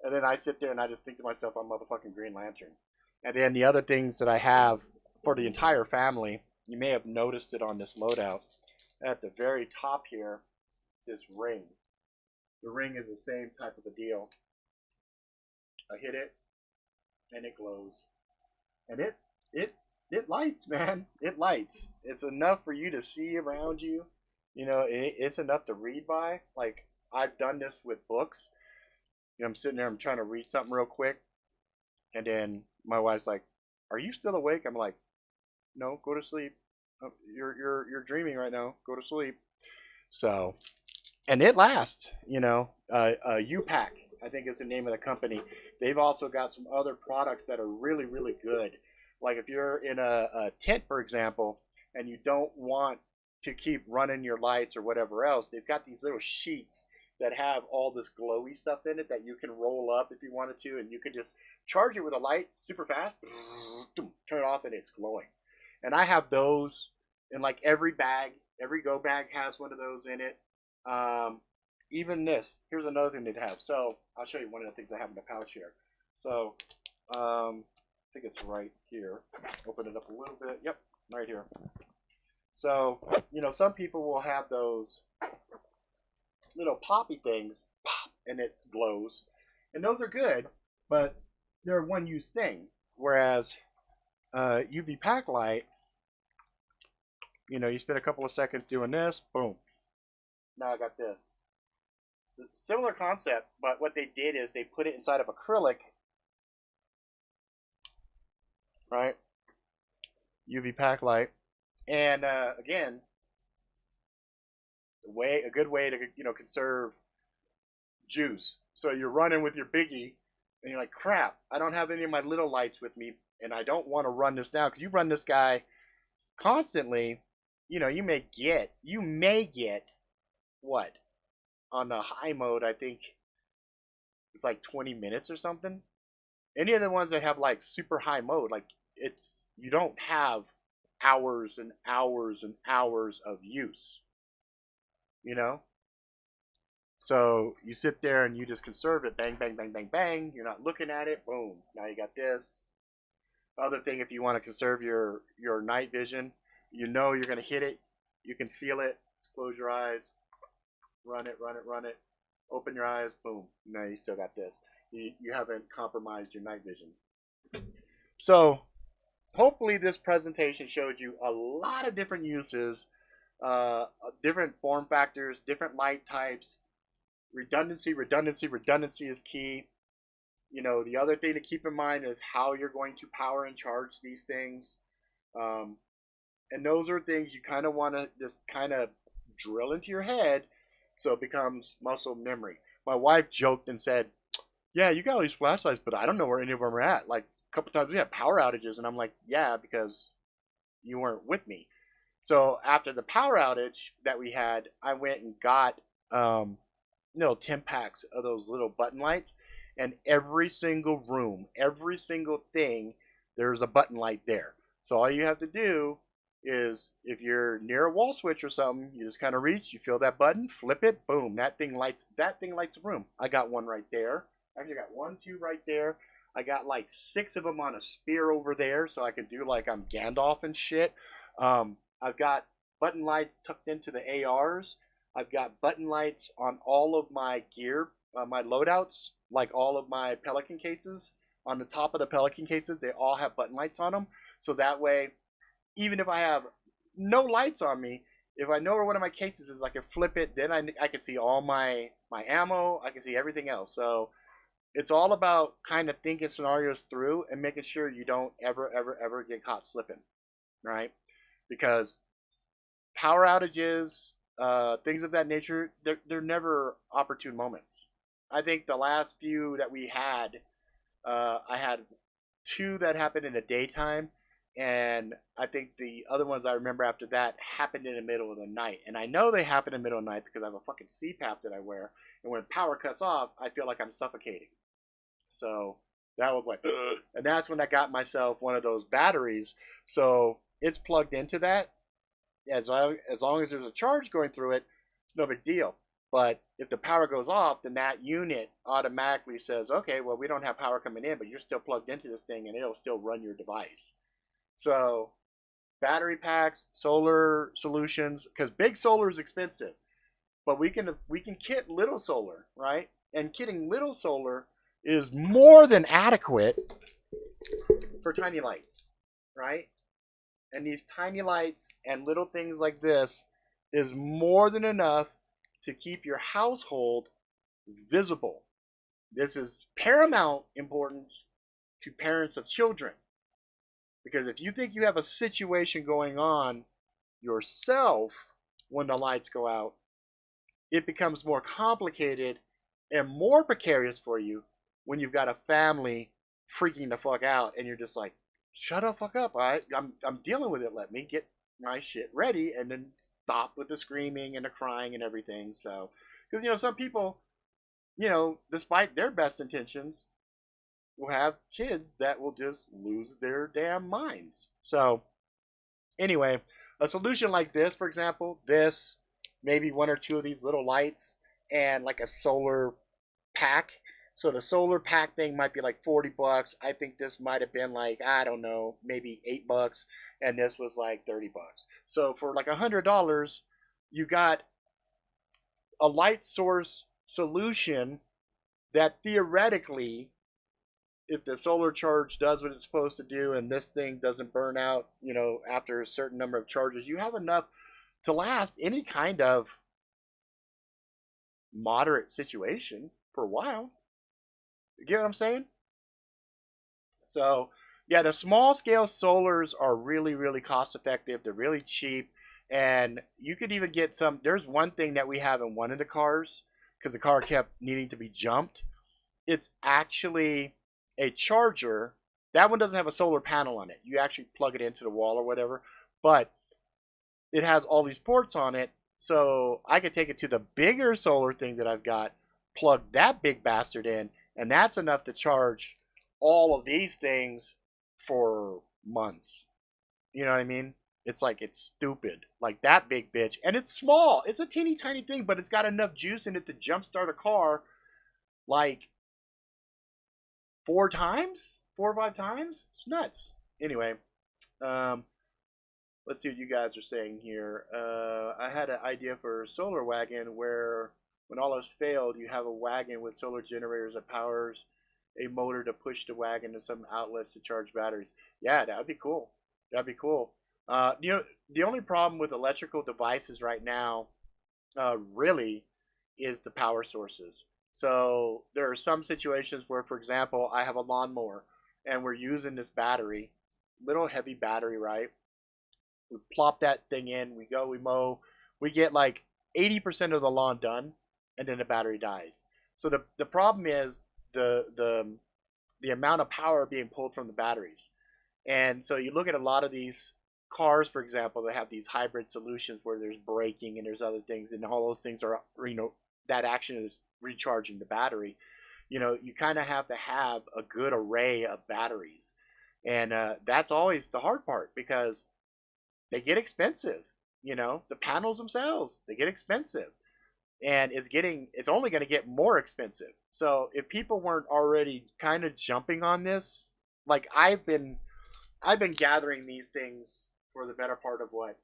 S2: And then I sit there and I just think to myself, I'm motherfucking Green Lantern. And then the other things that I have for the entire family, you may have noticed it on this loadout. At the very top here, this ring. The ring is the same type of a deal. I hit it, and it glows. And it lights, man. It lights. It's enough for you to see around you. You know, it's enough to read by. Like, I've done this with books. You know, I'm sitting there, I'm trying to read something real quick. And then my wife's like, "Are you still awake?" I'm like, "No, go to sleep. Oh, you're dreaming right now. Go to sleep." So, and it lasts, you know. U-Pack, I think is the name of the company. They've also got some other products that are really, really good. Like if you're in a tent, for example, and you don't want to keep running your lights or whatever else, they've got these little sheets that have all this glowy stuff in it that you can roll up if you wanted to, and you could just charge it with a light super fast, turn it off, and it's glowing. And I have those in like every bag. Every go bag has one of those in it. Even this. Here's another thing they'd have. So I'll show you one of the things I have in the pouch here. So I think it's right here. Open it up a little bit. Yep, right here. So, you know, some people will have those little poppy things, pop, and it glows. And those are good, but they're a one-use thing. Whereas UV pack light, you know, you spend a couple of seconds doing this, boom. Now I got this. It's a similar concept, but what they did is they put it inside of acrylic, right? UV pack light, and again, a good way to, you know, conserve juice. So you're running with your biggie, and you're like, crap, I don't have any of my little lights with me, and I don't want to run this down because you run this guy constantly. You know, you may get what on the high mode. I think it's like 20 minutes or something. Any of the ones that have like super high mode, like you don't have hours and hours and hours of use. You know? So you sit there and you just conserve it. Bang, bang, bang, bang, bang. You're not looking at it. Boom. Now you got this. Other thing, if you want to conserve your night vision, you know you're going to hit it. You can feel it. Just close your eyes. Run it, run it, run it. Open your eyes. Boom. Now you still got this. You haven't compromised your night vision. So hopefully this presentation showed you a lot of different uses, different form factors, different light types. Redundancy is key. You know, the other thing to keep in mind is how you're going to power and charge these things. And those are things you kind of want to just kind of drill into your head so it becomes muscle memory. My wife joked and said, "Yeah, you got all these flashlights, but I don't know where any of them are at." Like a couple times we had power outages, and I'm like, "Yeah, because you weren't with me." So after the power outage that we had, I went and got 10 packs of those little button lights, and every single room, every single thing, there's a button light there. So all you have to do is, if you're near a wall switch or something, you just kind of reach, you feel that button, flip it, boom, that thing lights the room. I got one right there. Actually, I got 1, 2 right there. I got like 6 of them on a spear over there, so I can do like I'm Gandalf and shit. I've got button lights tucked into the ARs. I've got button lights on all of my gear my loadouts, like all of my Pelican cases, on the top of the Pelican cases, they all have button lights on them. So that way, even if I have no lights on me, if I know where one of my cases is, I can flip it. Then I can see all my ammo. I can see everything else. So it's all about kind of thinking scenarios through and making sure you don't ever get caught slipping, right? Because power outages, things of that nature, they're never opportune moments. I think the last few that we had, I had two that happened in the daytime, and I think the other ones I remember after that happened in the middle of the night. And I know they happen in the middle of the night because I have a fucking CPAP that I wear, and when power cuts off, I feel like I'm suffocating. So that was like, ugh. And that's when I got myself one of those batteries. So it's plugged into that. As long as there's a charge going through it, it's no big deal. But if the power goes off, then that unit automatically says, okay, well, we don't have power coming in, but you're still plugged into this thing and it'll still run your device. So battery packs, solar solutions, because big solar is expensive, but we can kit little solar, right? And kitting little solar is more than adequate for tiny lights, right? And these tiny lights and little things like this is more than enough to keep your household visible. This is paramount importance to parents of children. Because if you think you have a situation going on yourself when the lights go out, it becomes more complicated and more precarious for you when you've got a family freaking the fuck out and you're just like, shut the fuck up. I'm dealing with it. Let me get my shit ready, and then stop with the screaming and the crying and everything. So, because some people, despite their best intentions, will have kids that will just lose their damn minds. So, anyway, a solution like this, for example, this, maybe one or two of these little lights, and like a solar pack. So the solar pack thing might be like $40. I think this might have been like, I don't know, maybe $8, and this was like $30. So for like $100, you got a light source solution that theoretically, if the solar charge does what it's supposed to do and this thing doesn't burn out, after a certain number of charges, you have enough to last any kind of moderate situation for a while. You get what I'm saying? So, yeah, the small scale solars are really, really cost effective. They're really cheap. And you could even get some. There's one thing that we have in one of the cars because the car kept needing to be jumped. It's actually a charger. That one doesn't have a solar panel on it. You actually plug it into the wall or whatever. But it has all these ports on it. So I could take it to the bigger solar thing that I've got, plug that big bastard in, and that's enough to charge all of these things for months. You know what I mean? It's like, it's stupid. Like that big bitch. And it's small. It's a teeny tiny thing, but it's got enough juice in it to jumpstart a car like 4 times? 4 or 5 times? It's nuts. Anyway, let's see what you guys are saying here. I had an idea for a solar wagon where when all else failed, you have a wagon with solar generators that powers a motor to push the wagon to some outlets to charge batteries. Yeah, that would be cool. That'd be cool. The only problem with electrical devices right now, really, is the power sources. So there are some situations where, for example, I have a lawnmower and we're using this battery, little heavy battery, right? We plop that thing in, we go, we mow, we get like 80% of the lawn done, and then the battery dies. So the problem is the amount of power being pulled from the batteries. And so you look at a lot of these cars, for example, that have these hybrid solutions where there's braking and there's other things, and all those things are, that action is recharging the battery. You kind of have to have a good array of batteries. And that's always the hard part because they get expensive. The panels themselves, they get expensive. And it's only going to get more expensive. So if people weren't already kind of jumping on this, like I've been gathering these things for the better part of what,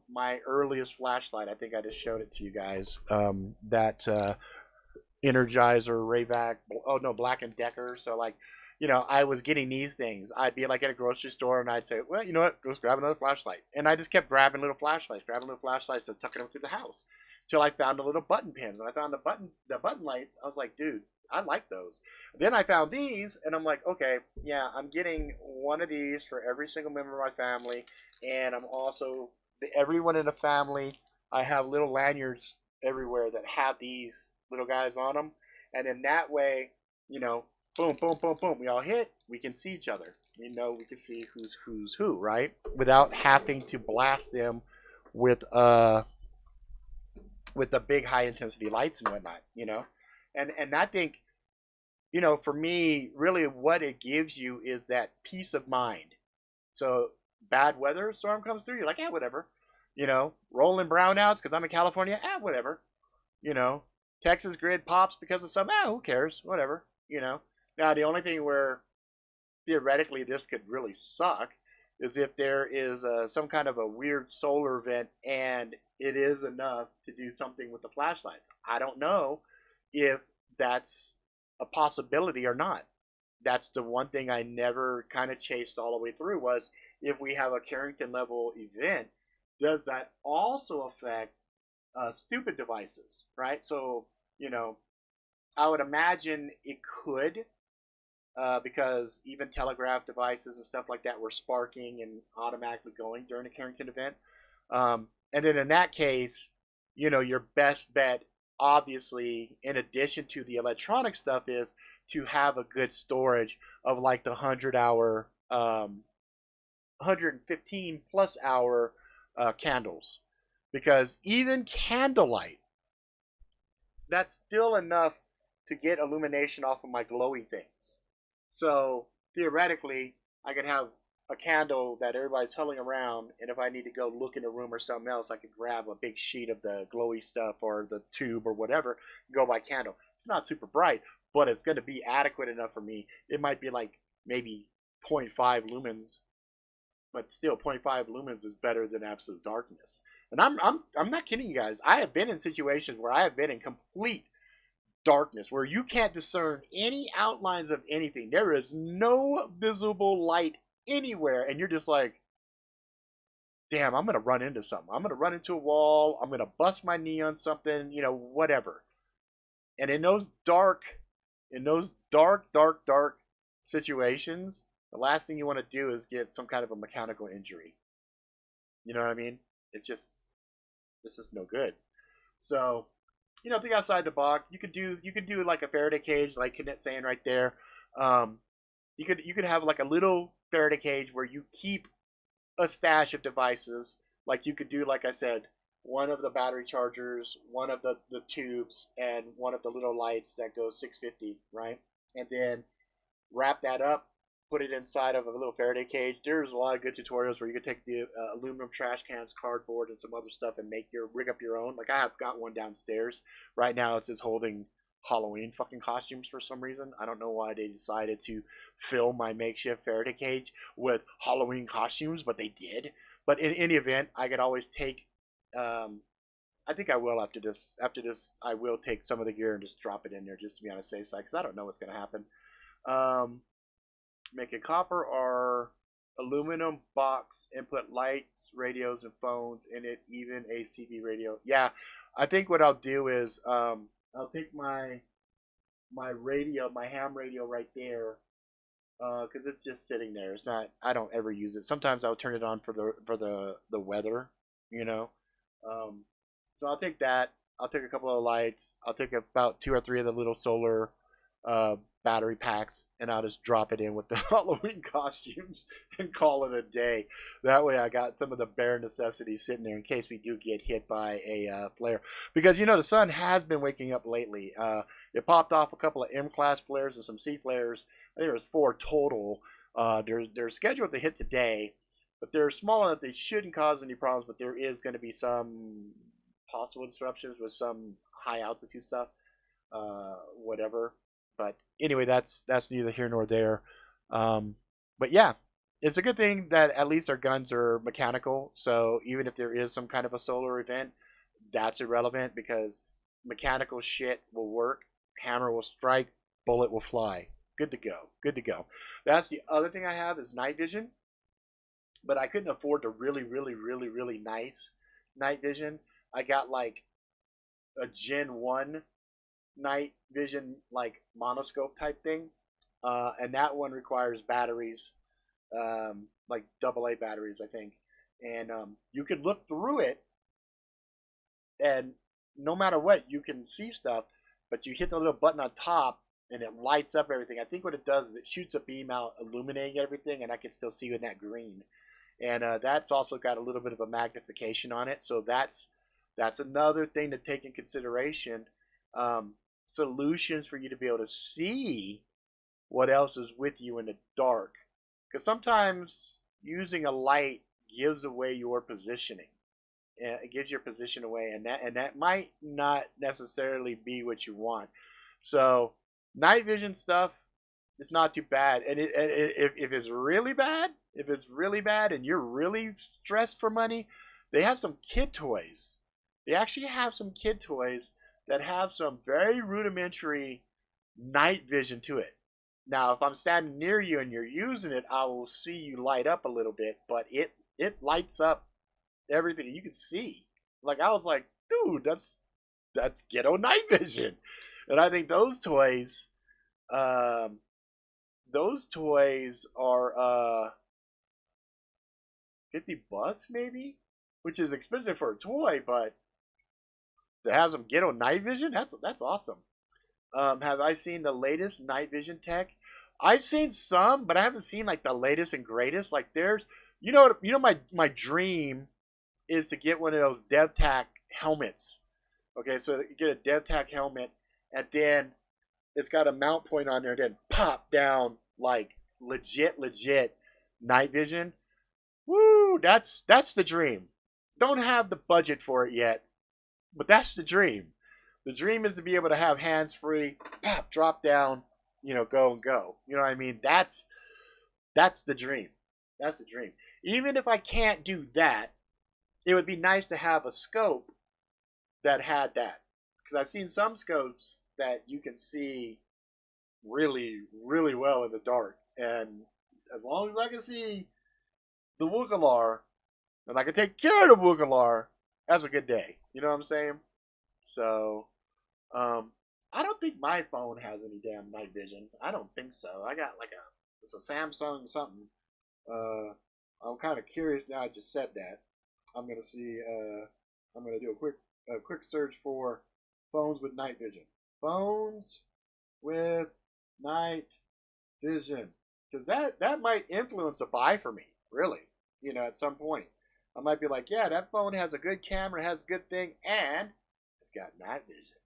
S2: my earliest flashlight. I think I just showed it to you guys. That Energizer, Rayvac, oh no, Black and Decker. So like, I was getting these things. I'd be like at a grocery store and I'd say, well, you know what, just grab another flashlight. And I just kept grabbing little flashlights and tucking them through the house till I found a little button pin. When I found the button lights, I was like, dude, I like those. Then I found these and I'm like, okay, yeah, I'm getting one of these for every single member of my family. And I'm also, everyone in the family, I have little lanyards everywhere that have these little guys on them. And then that way, boom, boom, boom, boom. We all hit. We can see each other. We can see who's who, right? Without having to blast them with the big high intensity lights and whatnot. And I think, for me, really what it gives you is that peace of mind. So bad weather storm comes through, you're like, whatever. Rolling brownouts because I'm in California, whatever. You know, Texas grid pops because of some, who cares? Whatever. Now the only thing where theoretically this could really suck is if there is some kind of a weird solar event and it is enough to do something with the flashlights. I don't know if that's a possibility or not. That's the one thing I never kind of chased all the way through was if we have a Carrington level event, does that also affect stupid devices, right? So, I would imagine it could, because even telegraph devices and stuff like that were sparking and automatically going during a Carrington event. And then in that case, your best bet, obviously, in addition to the electronic stuff, is to have a good storage of like the 100-hour, 115 plus hour candles. Because even candlelight, that's still enough to get illumination off of my glowy things. So theoretically, I could have a candle that everybody's huddling around, and if I need to go look in a room or something else, I could grab a big sheet of the glowy stuff or the tube or whatever, and go by candle. It's not super bright, but it's going to be adequate enough for me. It might be like maybe 0.5 lumens, but still 0.5 lumens is better than absolute darkness. And I'm not kidding you guys. I have been in situations where I have been in complete darkness where you can't discern any outlines of anything. There is no visible light anywhere, and you're just like, damn, I'm gonna run into something. I'm gonna run into a wall. I'm gonna bust my knee on something, whatever. And in those dark, dark situations, the last thing you want to do is get some kind of a mechanical injury. You know what I mean? It's just, this is no good. So, think outside the box. You could do like a Faraday cage, like Knit's saying right there. You could have like a little Faraday cage where you keep a stash of devices. Like you could do, like I said, one of the battery chargers, one of the tubes, and one of the little lights that goes 650, right? And then wrap that up, put it inside of a little Faraday cage. There's a lot of good tutorials where you can take the aluminum trash cans, cardboard, and some other stuff and rig up your own. Like I have got one downstairs right now. It's just holding Halloween fucking costumes for some reason. I don't know why they decided to fill my makeshift Faraday cage with Halloween costumes, but they did. But in any event, I could always take. I think I will after this. After this, I will take some of the gear and just drop it in there just to be on a safe side because I don't know what's going to happen. Make a copper or aluminum box and put lights, radios, and phones in it, even a CB radio. Yeah, I think what I'll do is I'll take my radio, my ham radio right there, because it's just sitting there. It's not. I don't ever use it. Sometimes I'll turn it on for the weather, So I'll take that. I'll take a couple of lights. I'll take about 2 or 3 of the little solar battery packs, and I'll just drop it in with the Halloween costumes and call it a day. That way I got some of the bare necessities sitting there in case we do get hit by a flare. Because, the sun has been waking up lately. It popped off a couple of M-class flares and some C flares. I think there was 4 total. They're scheduled to hit today, but they're small enough they shouldn't cause any problems, but there is going to be some possible disruptions with some high altitude stuff, whatever. But anyway, that's neither here nor there. But yeah, it's a good thing that at least our guns are mechanical. So even if there is some kind of a solar event, that's irrelevant because mechanical shit will work. hammer will strike, bullet will fly. Good to go. Good to go. That's the other thing I have is night vision, but I couldn't afford the really nice night vision. I got like a Gen 1 night vision, like monoscope type thing. And that one requires batteries, like AA batteries, I think. And you can look through it, and no matter what, you can see stuff. But you hit the little button on top, and it lights up everything. I think what it does is it shoots a beam out, illuminating everything, and I can still see in that green. And that's also got a little bit of a magnification on it, so that's another thing to take in consideration. Solutions for you to be able to see what else is with you in the dark, because sometimes using a light gives away your positioning. It gives your position away, and that might not necessarily be what you want. So night vision stuff is not too bad. And if it's really bad, and you're really stressed for money, they have some kid toys. They actually have some kid toys that have some very rudimentary night vision to it. Now, if I'm standing near you and you're using it, I will see you light up a little bit, but it lights up everything you can see. Like, I was like, dude, that's ghetto night vision. And I think those toys are $50 maybe, which is expensive for a toy, but to have some ghetto night vision, that's awesome. Have I seen the latest night vision tech? I've seen some, but I haven't seen like the latest and greatest. Like there's, my dream is to get one of those Detach helmets. Okay, so you get a Detach helmet, and then it's got a mount point on there, then pop down like legit night vision. Woo, that's the dream. Don't have the budget for it yet, but that's the dream. The dream is to be able to have hands free, pop, drop down, go and go. You know what I mean? That's the dream. That's the dream. Even if I can't do that, it would be nice to have a scope that had that. Because I've seen some scopes that you can see really well in the dark. And as long as I can see the Wukalar, and I can take care of the Wukalar, that's a good day. You know what I'm saying? So, I don't think my phone has any damn night vision. I don't think so. I got it's a Samsung something. I'm kind of curious now I just said that. I'm gonna see. I'm gonna do a quick search for phones with night vision. Phones with night vision, because that might influence a buy for me. Really, at some point, I might be like, yeah, that phone has a good camera, has a good thing, and it's got night vision.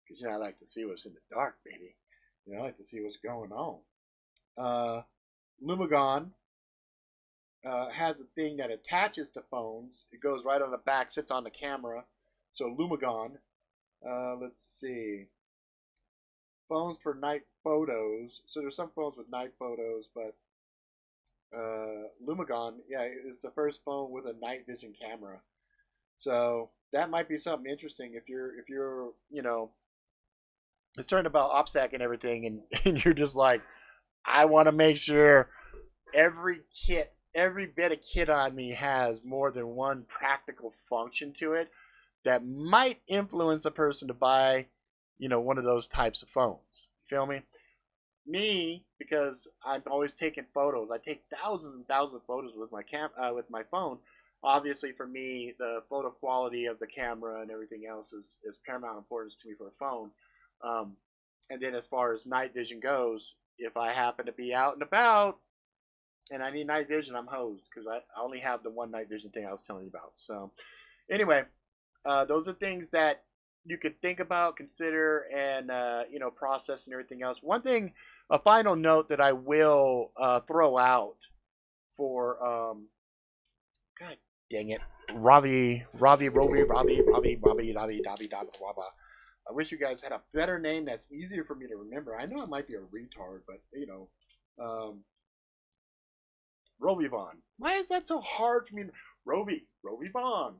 S2: Because I like to see what's in the dark, baby. I like to see what's going on. Lumagon has a thing that attaches to phones. It goes right on the back, sits on the camera. So Lumagon. Let's see. Phones for night photos. So there's some phones with night photos, but Lumagon, yeah, is the first phone with a night vision camera. So that might be something interesting if you're it's turned about OPSEC and everything, and you're just like, I want to make sure every bit of kit on me has more than one practical function to it that might influence a person to buy, one of those types of phones. Feel me? Me, because I'm always taking photos. I take thousands and thousands of photos with my phone. Obviously, for me, the photo quality of the camera and everything else is paramount importance to me for a phone. And then as far as night vision goes, if I happen to be out and about and I need night vision, I'm hosed, because I only have the one night vision thing I was telling you about. So anyway, those are things that you could think about, consider, and process and everything else. One thing, a final note that I will throw out for God dang it, Robbie, I wish you guys had a better name that's easier for me to remember. I know I might be a retard, but Rovivon. Why is that so hard for me? Rovivon.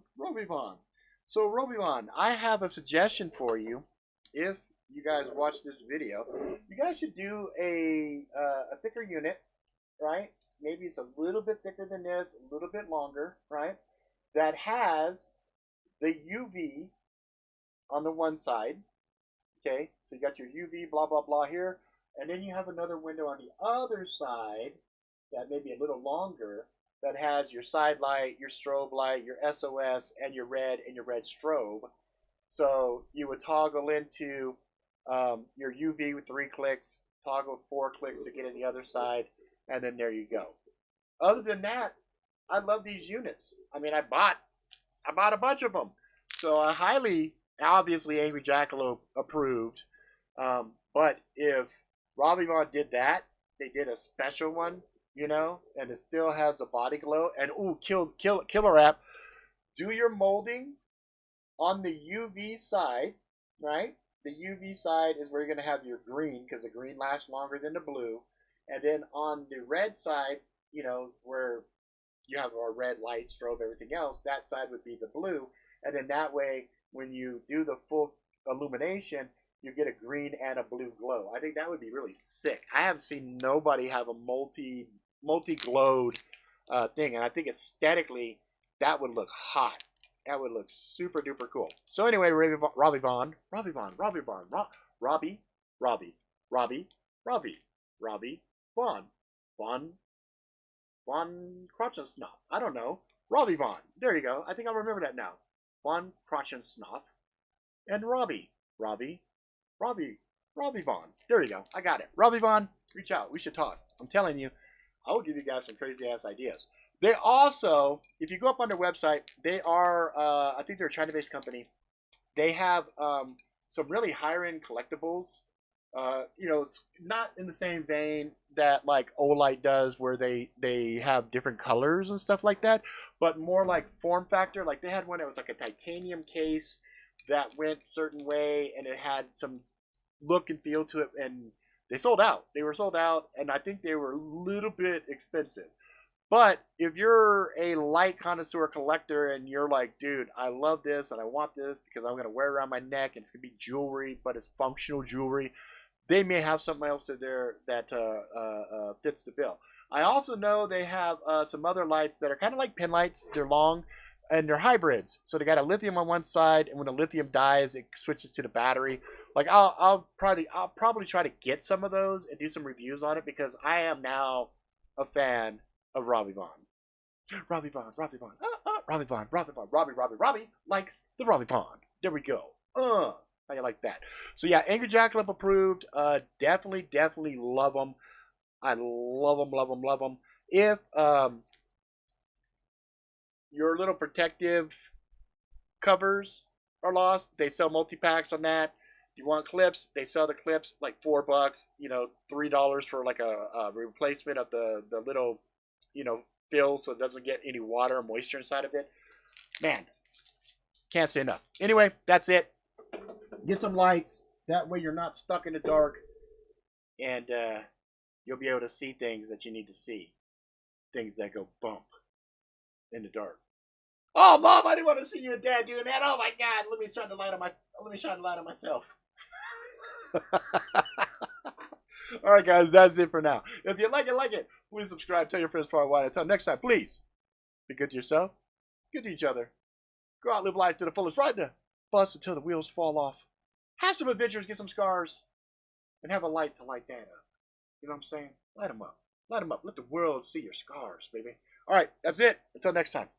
S2: So Rovivon, I have a suggestion for you. If you guys watch this video, you guys should do a thicker unit, right? Maybe it's a little bit thicker than this, a little bit longer, right? That has the UV on the one side. Okay, so you got your UV, blah, blah, blah here. And then you have another window on the other side that may be a little longer that has your side light, your strobe light, your SOS, and your red strobe. So you would toggle into your UV with 3 clicks, toggle with 4 clicks to get in the other side, and then there you go. Other than that, I love these units. I mean, I bought a bunch of them. So I highly, obviously, Angry Jackalope approved. But if Robbie Vaughn did that, they did a special one, you know, and it still has the body glow. And ooh, killer app. Do your molding on the UV side, right? The UV side is where you're going to have your green, because the green lasts longer than the blue. And then on the red side, you know, where you have a red light, strobe, everything else, that side would be the blue. And then that way, when you do the full illumination, you get a green and a blue glow. I think that would be really sick. I haven't seen nobody have a multi-glowed thing. And I think aesthetically, that would look hot. That would look super duper cool. So anyway, Robbie Vaughn, Von Crotchensnoff. I don't know. Robbie Vaughn. There you go. I think I'll remember that now. Von Crotchensnoff and Robbie Vaughn. There you go. I got it. Robbie Vaughn, reach out. We should talk. I'm telling you, I will give you guys some crazy ass ideas. They also, if you go up on their website, they are, I think they're a China-based company. They have some really higher-end collectibles. You know, it's not in the same vein that like Olight does, where they have different colors and stuff like that, but more like form factor. Like they had one that was like a titanium case that went certain way, and it had some look and feel to it, and they sold out. They were sold out, and I think they were a little bit expensive. But if you're a light connoisseur collector and you're like, dude, I love this and I want this because I'm going to wear it around my neck and it's going to be jewelry, but it's functional jewelry, they may have something else in there that fits the bill. I also know they have some other lights that are kind of like pin lights. They're long and they're hybrids. So they got a lithium on one side, and when the lithium dies, it switches to the battery. Like I'll probably try to get some of those and do some reviews on it, because I am now a fan of Robbie Vaughn. Robbie likes the Robbie Vaughn. There we go. How you like that? So yeah, Angry Jackalope approved. Definitely love them. I love them. If your little protective covers are lost, they sell multi-packs on that. If you want clips, they sell the clips like $4. You know, $3 for like a replacement of the little, you know, fill, so it doesn't get any water or moisture inside of it. Man, can't say enough. Anyway, that's it. Get some lights. That way you're not stuck in the dark, and you'll be able to see things that you need to see. Things that go bump in the dark. Oh, Mom, I didn't want to see you and Dad doing that. Oh my God, let me shine the light on myself. All right, guys, that's it for now. If you like it, please subscribe. Tell your friends far and wide. Until next time, please be good to yourself, good to each other. Go out, live life to the fullest. Ride the bus until the wheels fall off. Have some adventures, get some scars, and have a light to light that up. You know what I'm saying? Light them up. Light them up. Let the world see your scars, baby. All right, that's it. Until next time.